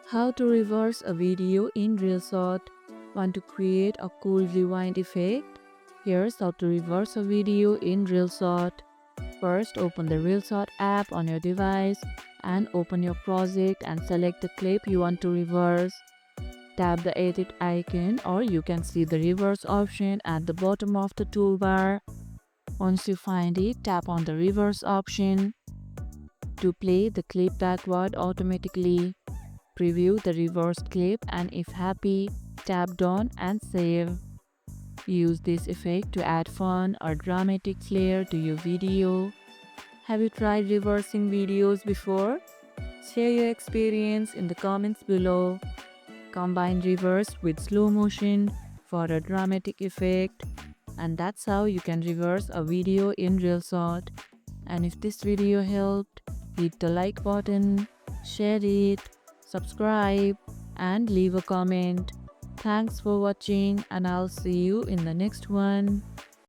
How to reverse a video in Reelshot. Want to create a cool rewind effect? Here's how to reverse a video in Reelshot. First, open the Reelshot app on your device and open your project and select the clip you want to reverse. Tap the edit icon or you can see the reverse option at the bottom of the toolbar. Once you find it, tap on the reverse option to play the clip backward automatically. Preview the reversed clip and if happy, tap done and save. Use this effect to add fun or dramatic flair to your video. Have you tried reversing videos before? Share your experience in the comments below. Combine reverse with slow motion for a dramatic effect. And that's how you can reverse a video in Reelshot. And if this video helped, hit the like button, share it, subscribe, and leave a comment. Thanks for watching, and I'll see you in the next one.